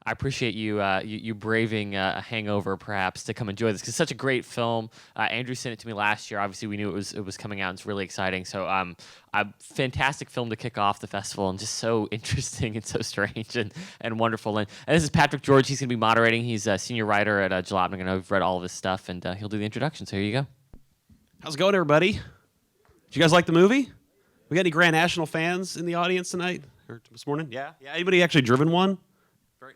I appreciate you braving a hangover perhaps to come enjoy this because it's such a great film. Andrew sent it to me last year. Obviously, we knew it was coming out. It's really exciting. So, a fantastic film to kick off the festival and just so interesting and so strange and wonderful. And this is Patrick George. He's going to be moderating. He's a senior writer at Jalopnik. I know we've read all of his stuff, and he'll do the introduction. So here you go. How's it going, everybody? Did you guys like the movie? We got any Grand National fans in the audience tonight or this morning? Yeah. Anybody actually driven one?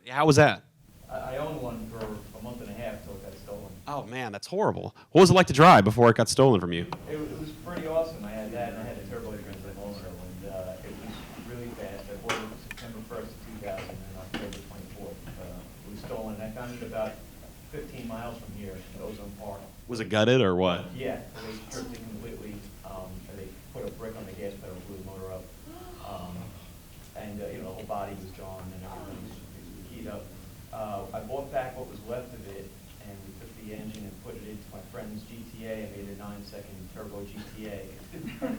How was that? I owned one for a month and a half till it got stolen. Oh man, that's horrible. What was it like to drive before it got stolen from you? It was pretty awesome. I had that and I had a turbo transit also, and it was really fast. I bought it September 1st of 2000 and October 24th. It was stolen, and I found it about 15 miles from here in Ozone Park. Was it gutted or what? Yeah, they stripped it completely. They put a brick on the gas pedal, blew the motor up, and the whole body was gone and everything was keyed up. I bought back what was left of it, and we took the engine and put it into my friend's GTA. I made a 9-second turbo GTA.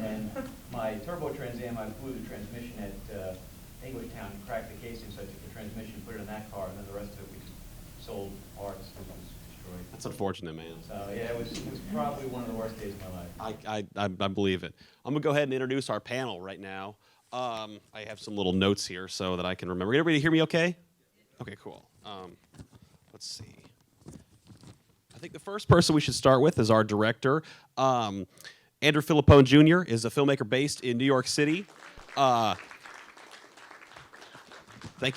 And my turbo Trans Am, I blew the transmission at Englishtown and cracked the casing, so I took the transmission, put it in that car, and then the rest of it we just sold parts and it was destroyed. That's unfortunate, man. So yeah, it was probably one of the worst days of my life. I believe it. I'm gonna go ahead and introduce our panel right now. I have some little notes here so that I can remember. Everybody hear me okay? Okay, cool. Let's see. I think the first person we should start with is our director. Andrew Filippone Jr. is a filmmaker based in New York City. Thank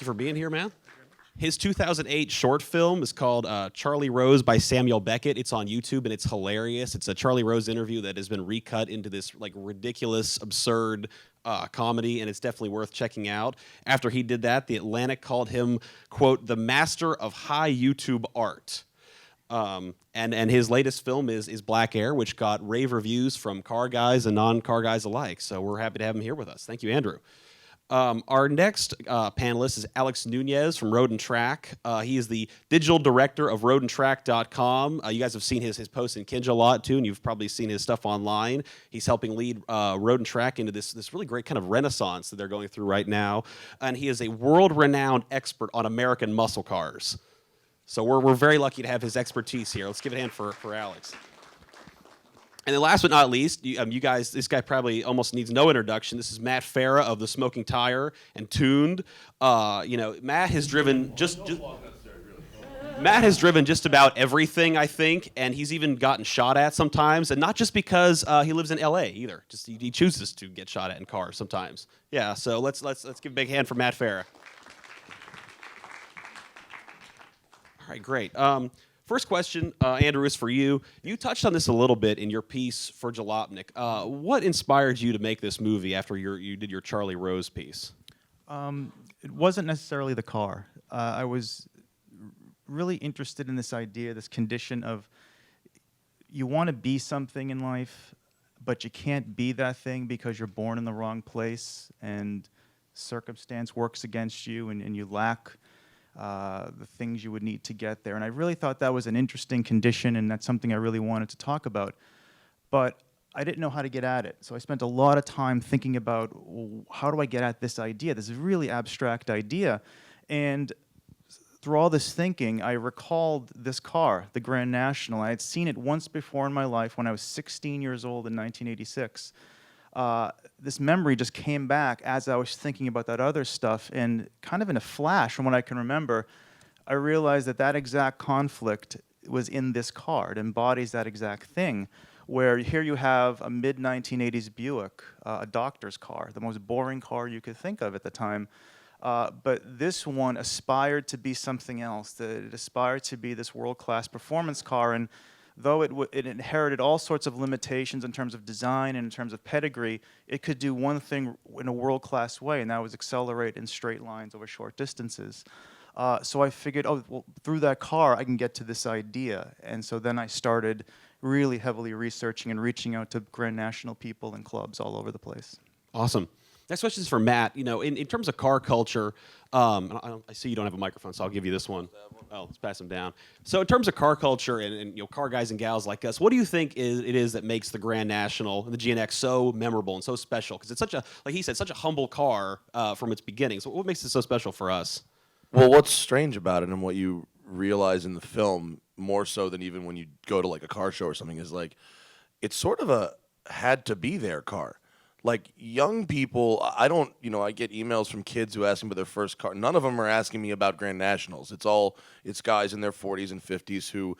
you for being here, man. His 2008 short film is called Charlie Rose by Samuel Beckett. It's on YouTube, and it's hilarious. It's a Charlie Rose interview that has been recut into this like ridiculous, absurd comedy, and it's definitely worth checking out. After he did that, The Atlantic called him, quote, the master of high YouTube art. And his latest film is Black Air, which got rave reviews from car guys and non-car guys alike. So we're happy to have him here with us. Thank you, Andrew. Our next panelist is Alex Nunez from Road and Track. He is the digital director of roadandtrack.com. You guys have seen his posts in Kinja a lot, too, and you've probably seen his stuff online. He's helping lead Road and Track into this really great kind of renaissance that they're going through right now. And he is a world-renowned expert on American muscle cars. So we're very lucky to have his expertise here. Let's give it a hand for Alex. And then last but not least, you guys, this guy probably almost needs no introduction. This is Matt Farah of The Smoking Tire and Tuned. Matt has driven Matt has driven just about everything, I think, and he's even gotten shot at sometimes, and not just because he lives in LA either. Just he chooses to get shot at in cars sometimes. Yeah, so let's give a big hand for Matt Farah. All right, great. First question, Andrew, is for you. You touched on this a little bit in your piece for Jalopnik. What inspired you to make this movie after you did your Charlie Rose piece? It wasn't necessarily the car. I was really interested in this idea, this condition of you want to be something in life, but you can't be that thing because you're born in the wrong place and circumstance works against you and you lack the things you would need to get there. And I really thought that was an interesting condition, and that's something I really wanted to talk about. But I didn't know how to get at it. So I spent a lot of time thinking about, well, how do I get at this idea, this really abstract idea? And through all this thinking, I recalled this car, the Grand National. I had seen it once before in my life when I was 16 years old in 1986. This memory just came back as I was thinking about that other stuff, and kind of in a flash, from what I can remember, I realized that that exact conflict was in this car. It embodies that exact thing, where here you have a mid-1980s Buick, a doctor's car, the most boring car you could think of at the time. But this one aspired to be something else. It aspired to be this world-class performance car, and though it inherited all sorts of limitations in terms of design and in terms of pedigree, it could do one thing in a world-class way, and that was accelerate in straight lines over short distances. So I figured, oh, well, through that car, I can get to this idea. And so then I started really heavily researching and reaching out to Grand National people and clubs all over the place. Awesome. Next question is for Matt. You know, in terms of car culture, I see you don't have a microphone, so I'll give you this one. Oh, let's pass them down. So in terms of car culture and car guys and gals like us, what do you think it is that makes the Grand National and the GNX so memorable and so special? Because it's such a, like he said, such a humble car from its beginning. So what makes it so special for us? Well, what's strange about it and what you realize in the film, more so than even when you go to like a car show or something, is like it's sort of a had to be their car. Like young people, I don't, I get emails from kids who ask me about their first car. None of them are asking me about Grand Nationals. It's guys in their 40s and 50s who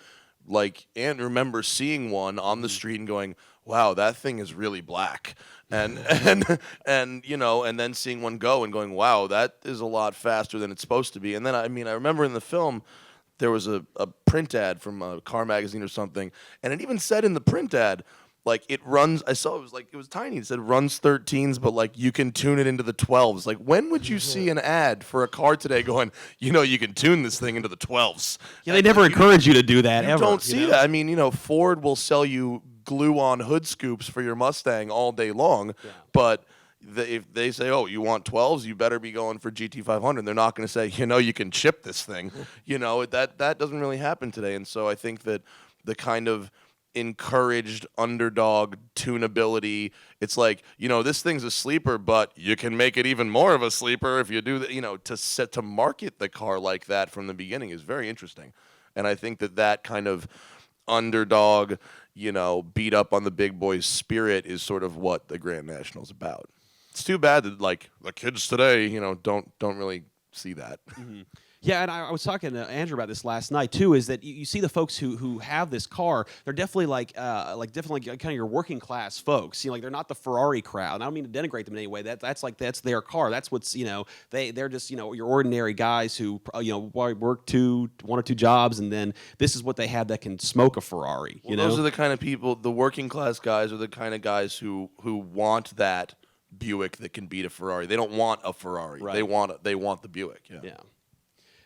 and remember seeing one on the street and going, wow, that thing is really black. And and then seeing one go and going, wow, that is a lot faster than it's supposed to be. And then I remember in the film there was a print ad from a car magazine or something, and it even said in the print ad, like it runs. I saw it was tiny. It said runs 13s, but like you can tune it into the 12s. Like when would you see an ad for a car today going, you can tune this thing into the 12s? Yeah, they never encourage you to do that You ever. don't see that. I mean, Ford will sell you glue-on hood scoops for your Mustang all day long, but if they say, oh, you want 12s, you better be going for GT500. They're not going to say, you can chip this thing. That doesn't really happen today. And so I think that the kind of encouraged underdog tunability, it's like, this thing's a sleeper, but you can make it even more of a sleeper if you do that. To market the car like that from the beginning is very interesting. And I think that kind of underdog, beat up on the big boys spirit is sort of what the Grand National's about. It's too bad that the kids today, don't really see that. Mm-hmm. Yeah, and I was talking to Andrew about this last night too. Is that you see the folks who have this car? They're definitely definitely kind of your working class folks. They're not the Ferrari crowd. And I don't mean to denigrate them in any way. That's their car. That's what's they're just your ordinary guys who work one or two jobs, and then this is what they have that can smoke a Ferrari. Those are the kind of people. The working class guys are the kind of guys who want that Buick that can beat a Ferrari. They don't want a Ferrari. Right. They want the Buick. Yeah.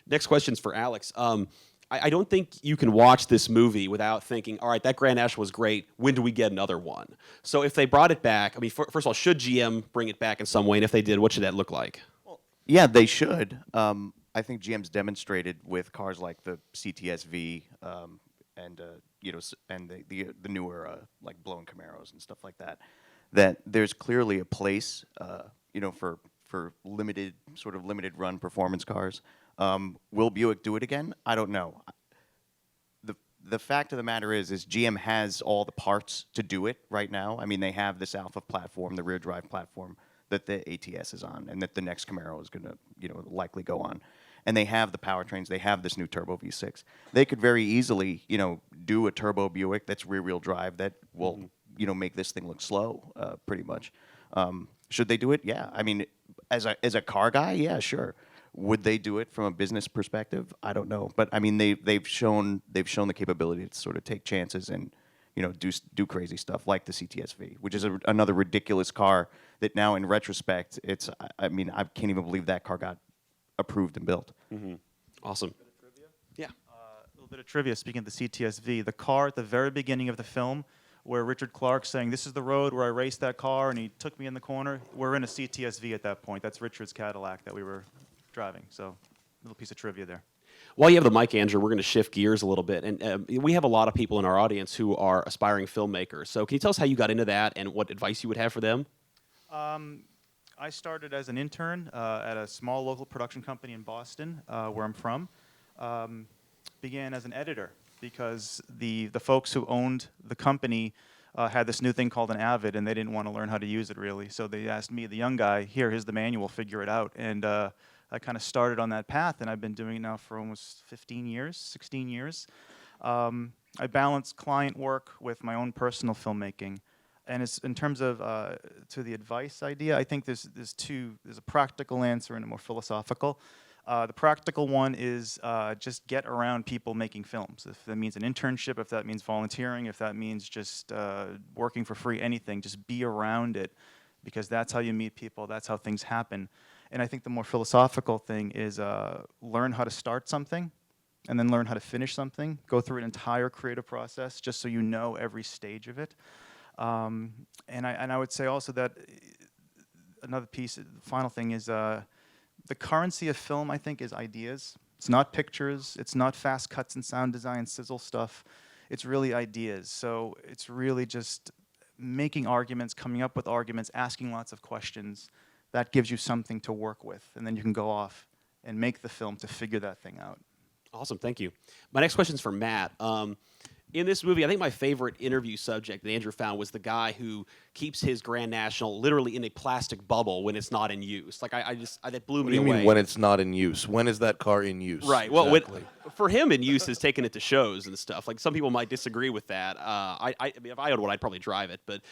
Next question's for Alex. I don't think you can watch this movie without thinking, all right, that Grand National was great. When do we get another one? So if they brought it back, first of all, should GM bring it back in some way? And if they did, what should that look like? Well, yeah, they should. I think GM's demonstrated with cars like the CTS-V and the newer like blown Camaros and stuff like that, that there's clearly a place for limited run performance cars. Will Buick do it again? I don't know. The fact of the matter is GM has all the parts to do it right now. I mean, they have this Alpha platform, the rear drive platform that the ATS is on, and that the next Camaro is going to likely go on. And they have the powertrains. They have this new turbo V6. They could very easily do a turbo Buick that's rear-wheel drive that will make this thing look slow, pretty much. Should they do it? Yeah. I mean, as a car guy, yeah, sure. Would they do it from a business perspective? I don't know, but I mean they've shown the capability to sort of take chances and do crazy stuff like the CTS-V, which is another ridiculous car that now in retrospect I can't even believe that car got approved and built. Mm-hmm. Awesome. Yeah. A little bit of trivia. Speaking of the CTS-V, the car at the very beginning of the film, where Richard Clark's saying, "This is the road where I raced that car, and he took me in the corner." We're in a CTS-V at that point. That's Richard's Cadillac that we were driving. So, little piece of trivia there. While you have the mic, Andrew, we're going to shift gears a little bit. And we have a lot of people in our audience who are aspiring filmmakers. So can you tell us how you got into that and what advice you would have for them? I started as an intern at a small local production company in Boston, where I'm from. Began as an editor because the folks who owned the company had this new thing called an Avid, and they didn't want to learn how to use it really. So they asked me, the young guy, here's the manual, figure it out. And I kind of started on that path, and I've been doing it now for almost 15 years, 16 years. I balance client work with my own personal filmmaking. And it's, in terms of to the advice idea, I think there's a practical answer and a more philosophical. The practical one is just get around people making films. If that means an internship, if that means volunteering, if that means just working for free, anything, just be around it, because that's how you meet people, that's how things happen. And I think the more philosophical thing is learn how to start something and then learn how to finish something. Go through an entire creative process just so you know every stage of it. And I would say also that another piece, the final thing is the currency of film, I think, is ideas. It's not pictures. It's not fast cuts and sound design, sizzle stuff. It's really ideas. So it's really just making arguments, coming up with arguments, asking lots of questions. That gives you something to work with, and then you can go off and make the film to figure that thing out. Awesome, thank you. My next question is for Matt. In this movie, I think my favorite interview subject that Andrew found was the guy who keeps his Grand National literally in a plastic bubble when it's not in use. Like that blew What me do you away. mean when it's not in use? When is that car in use? Right. Well, exactly. for him, in use is taking it to shows and stuff. Like some people might disagree with that. I mean, if I owned one, I'd probably drive it. But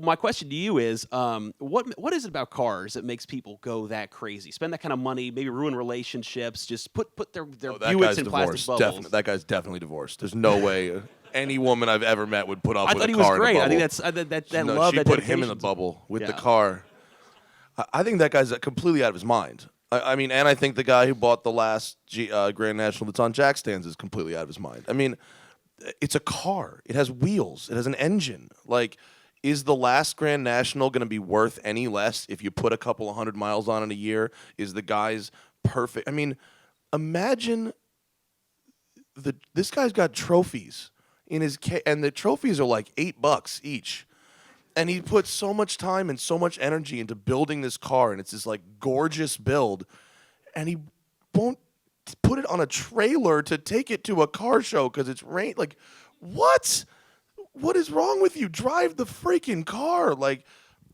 my question to you is, what is it about cars that makes people go that crazy? Spend that kind of money, maybe ruin relationships, just put their That Buicks guy's in plastic divorced. bubbles. That guy's definitely divorced. There's no way any woman I've ever met would put up I with thought a he was car in a great. I bubble. think that's that No, love. she that put him in the dedication. bubble with the Yeah. car. I think that guy's completely out of his mind. I mean, and I think the guy who bought the last Grand National that's on jack stands is completely out of his mind. I mean, it's a car. It has wheels. It has an engine. Like, is the last Grand National going to be worth any less if you put a couple of 100 miles on it a year? Is the guy's perfect? I mean, imagine this guy's got trophies in his and the trophies are like $8 each. And he put so much time and so much energy into building this car, and it's this like gorgeous build, and he won't put it on a trailer to take it to a car show because it's rain. Like, what? What is wrong with you? Drive the freaking car. Like,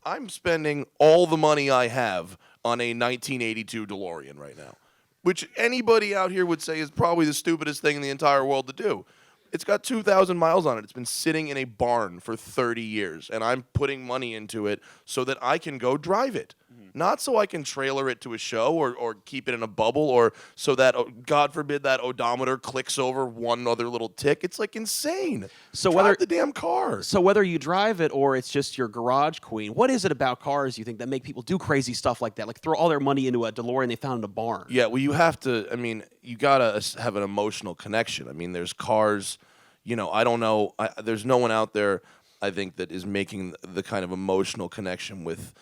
I'm spending all the money I have on a 1982 DeLorean right now, which anybody out here would say is probably the stupidest thing in the entire world to do. It's got 2,000 miles on it. It's been sitting in a barn for 30 years, and I'm putting money into it so that I can go drive it. Not so I can trailer it to a show or keep it in a bubble or so that, God forbid, that odometer clicks over one other little tick. It's like insane. So Drive whether the damn car. So whether you drive it or it's just your garage queen, what is it about cars you think that make people do crazy stuff like that? Like throw all their money into a DeLorean they found in a barn. Yeah, well, you have to, I mean, you got to have an emotional connection. I mean, there's cars, I don't know, there's no one out there, I think, that is making the kind of emotional connection with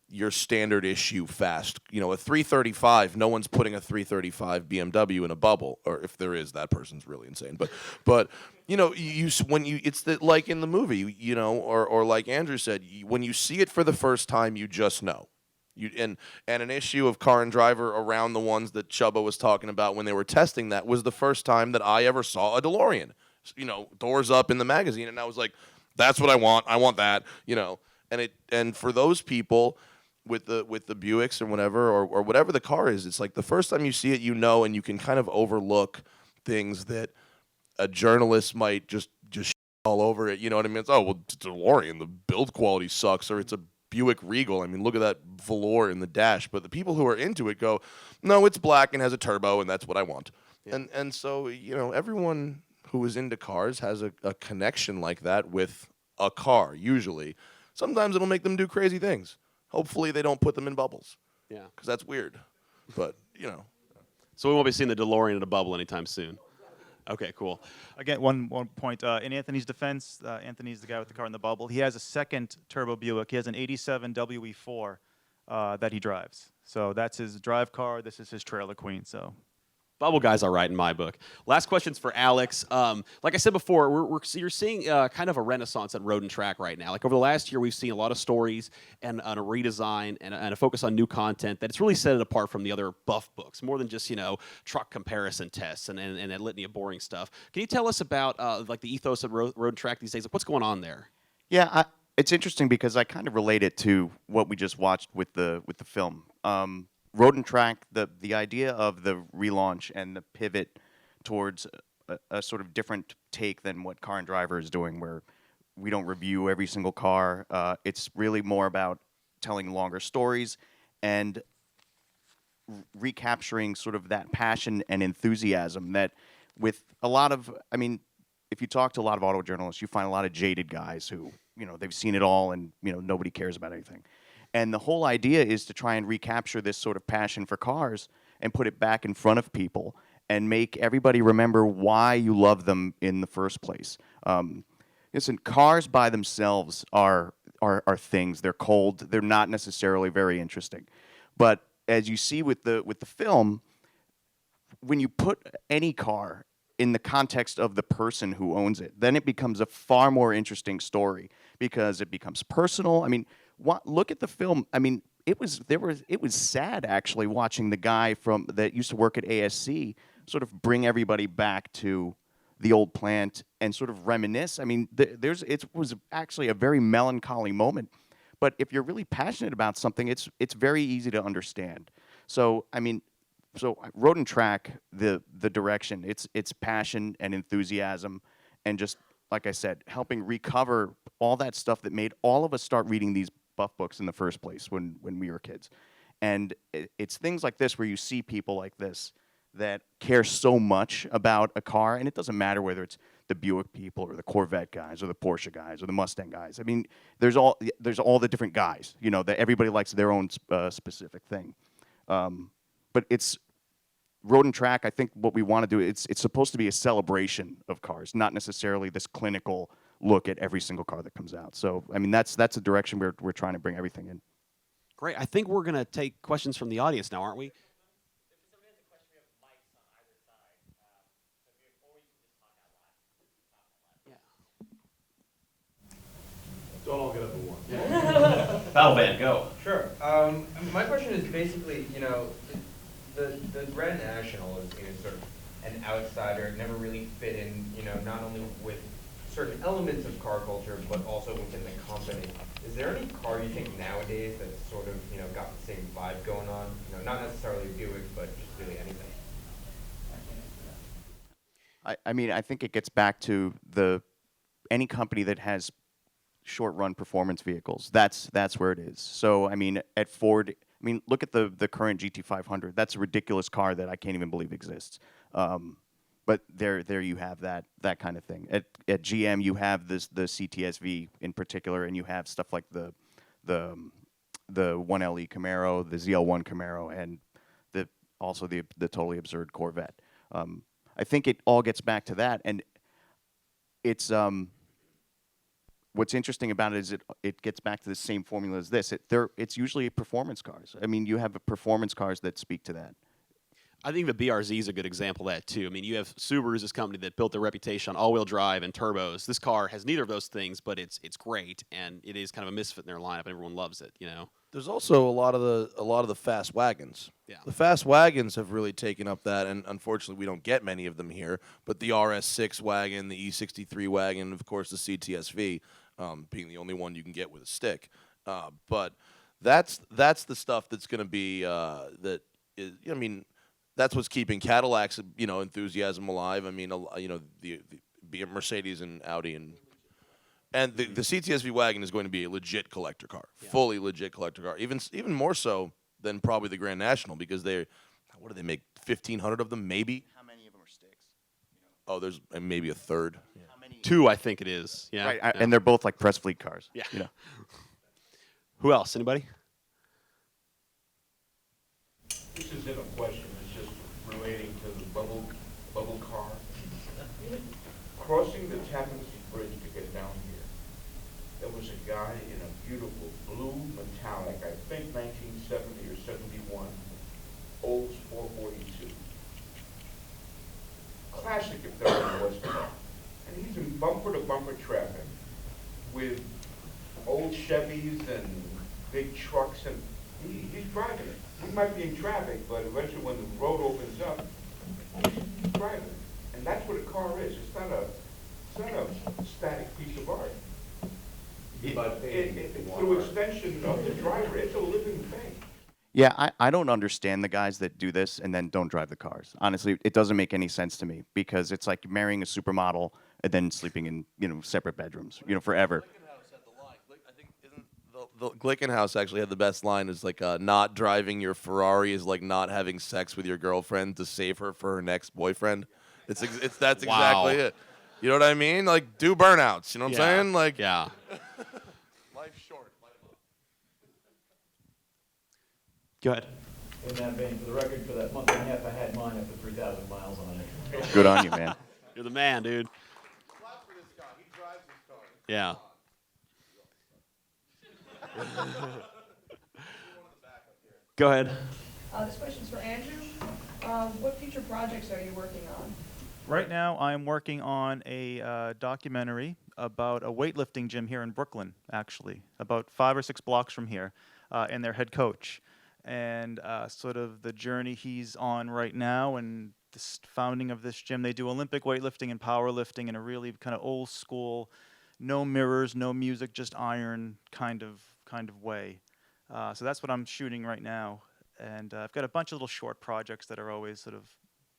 your standard issue fast. A 335, no one's putting a 335 BMW in a bubble, or if there is, that person's really insane. But it's like in the movie, or like Andrew said, when you see it for the first time, you just know. And an issue of Car and Driver around the ones that Chubba was talking about when they were testing that was the first time that I ever saw a DeLorean. Doors up in the magazine, and I was like, that's what I want. I want that. And for those people with the Buicks or whatever or whatever the car is, it's like the first time you see it, and you can kind of overlook things that a journalist might just all over it. You know what I mean? It's, oh, well, it's a DeLorean. The build quality sucks, or it's a Buick Regal. I mean, look at that velour in the dash. But the people who are into it go, no, it's black and has a turbo, and that's what I want. Yeah. And so, everyone who is into cars has a connection like that with a car, usually. Sometimes it'll make them do crazy things. Hopefully they don't put them in bubbles. Yeah. Because that's weird. But, So we won't be seeing the DeLorean in a bubble anytime soon. Okay, cool. Again, one point. In Anthony's defense, Anthony's the guy with the car in the bubble. He has a second turbo Buick. He has an 87 WE4 that he drives. So that's his drive car. This is his trailer queen. So Bubble guy's all right in my book. Last question's for Alex. Like I said before, you're seeing kind of a renaissance at Road and Track right now. Like over the last year, we've seen a lot of stories and a redesign and a focus on new content that's really set it apart from the other buff books, more than just truck comparison tests and that litany of boring stuff. Can you tell us about like the ethos of Road and Track these days? Like what's going on there? Yeah, it's interesting because I kind of relate it to what we just watched with the film. Road and Track, the idea of the relaunch and the pivot towards a sort of different take than what Car and Driver is doing, where we don't review every single car. It's really more about telling longer stories and recapturing sort of that passion and enthusiasm that with a lot of, if you talk to a lot of auto journalists, you find a lot of jaded guys who, they've seen it all and, nobody cares about anything. And the whole idea is to try and recapture this sort of passion for cars and put it back in front of people and make everybody remember why you love them in the first place. Listen, cars by themselves are things. They're cold. They're not necessarily very interesting. But as you see with the film, when you put any car in the context of the person who owns it, then it becomes a far more interesting story because it becomes personal. Look at the film. it was sad actually watching the guy that used to work at ASC sort of bring everybody back to the old plant and sort of reminisce. I mean, it was actually a very melancholy moment. But if you're really passionate about something, it's very easy to understand. So I mean, Road and Track, the direction, it's passion and enthusiasm, and just like I said, helping recover all that stuff that made all of us start reading these Buff books in the first place when we were kids. And it's things like this where you see people like this that care so much about a car, and it doesn't matter whether it's the Buick people or the Corvette guys or the Porsche guys or the Mustang guys. I mean, there's all the different guys, you know, that everybody likes their own specific thing. But it's Road and Track. I think what we want to do, it's supposed to be a celebration of cars, not necessarily this clinical look at every single car that comes out. So, I mean, that's the direction we're trying to bring everything in. Great. I think we're going to take questions from the audience now, aren't we? Don't all get up at once. Battle band, go. Sure. My question is basically, you know, the Grand National is, you know, sort of an outsider, never really fit in, you know, not only with certain elements of car culture, but also within the company. Is there any car you think nowadays that's sort of, you know, got the same vibe going on? You know, not necessarily Buick, but just really anything. I mean, I think it gets back to any company that has short-run performance vehicles. That's where it is. So, I mean, at Ford, I mean, look at the current GT500. That's a ridiculous car that I can't even believe exists. But there you have that kind of thing. At GM, you have the CTSV in particular, and you have stuff like the 1LE Camaro, the ZL1 Camaro, and also the totally absurd Corvette. I think it all gets back to that, and it's what's interesting about it is it gets back to the same formula as this. It's usually performance cars. I mean, you have performance cars that speak to that. I think the BRZ is a good example of that, too. I mean, you have Subaru's this company that built their reputation on all-wheel drive and turbos. This car has neither of those things, but it's great, and it is kind of a misfit in their lineup, and everyone loves it, you know? There's also a lot of the fast wagons. Yeah. The fast wagons have really taken up that, and unfortunately we don't get many of them here. But the RS6 wagon, the E63 wagon, of course the CTSV, being the only one you can get with a stick. But that's the stuff that's going to be that is. I mean, that's what's keeping Cadillac's enthusiasm alive. I mean, the Mercedes and Audi and the CTSV wagon is going to be a legit collector car, fully legit collector car. Even more so than probably the Grand National, because what do they make? 1,500 of them, maybe. How many of them are sticks? Oh, there's maybe a third. Yeah. How many? 2, I think it is. Yeah. Right, Yeah. and they're both like press fleet cars. Yeah. You know. Who else? Anybody? This isn't a question, it's just relating to the bubble car. Crossing the Tappan Zee Bridge to get down here, there was a guy in a beautiful blue metallic, I think 1970 or 71, Olds 442. Classic if there ever was today. And he's in bumper-to-bumper traffic with old Chevys and big trucks, and he's driving it. He might be in traffic, but eventually when the road opens up, he's driving it. And that's what a car is. It's not a static piece of art. But through extension of the driver, it's a living thing. Yeah, I don't understand the guys that do this and then don't drive the cars. Honestly, it doesn't make any sense to me, because it's like marrying a supermodel and then sleeping in separate bedrooms, forever. Glickenhaus had the line. I think the Glickenhaus actually had the best line. Is like not driving your Ferrari is like not having sex with your girlfriend to save her for her next boyfriend. That's Wow. exactly it. You know what I mean? Like, do burnouts. You know what I'm saying? Like, Yeah. life's short. Go ahead. In that vein, for the record, for that month and a half, I had mine after 3,000 miles on it. Good on you, man. You're the man, dude. Clap for this guy. He drives his car. Yeah. Go ahead. This question's for Andrew. What future projects are you working on? Right now, I'm working on a documentary about a weightlifting gym here in Brooklyn, actually, about 5 or 6 blocks from here. and their head coach. And sort of the journey he's on right now and the founding of this gym. They do Olympic weightlifting and powerlifting in a really kind of old school, no mirrors, no music, just iron kind of way. So that's what I'm shooting right now. And I've got a bunch of little short projects that are always sort of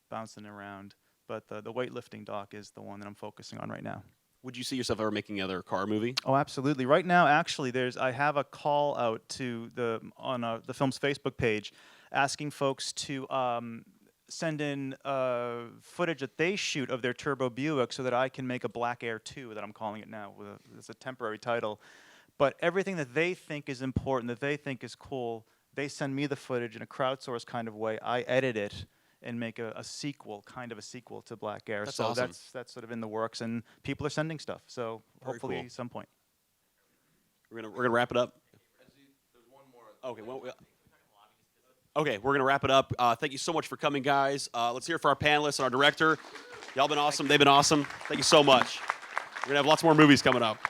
bouncing around. But the weightlifting doc is the one that I'm focusing on right now. Would you see yourself ever making another car movie? Oh, absolutely. Right now, actually, I have a call out to the film's Facebook page, asking folks to send in footage that they shoot of their turbo Buick, so that I can make a Black Air 2, that I'm calling it now. It's a temporary title, but everything that they think is important, that they think is cool, they send me the footage in a crowdsourced kind of way. I edit it and make a sequel, kind of a sequel to Black Air. That's so awesome. that's sort of in the works, and people are sending stuff. So Very hopefully cool. at some point. We're gonna wrap it up. Okay. Okay, we're gonna wrap it up. Thank you so much for coming, guys. Let's hear it for our panelists and our director. Y'all been awesome. They've been awesome. Thank you so much. We're gonna have lots more movies coming up.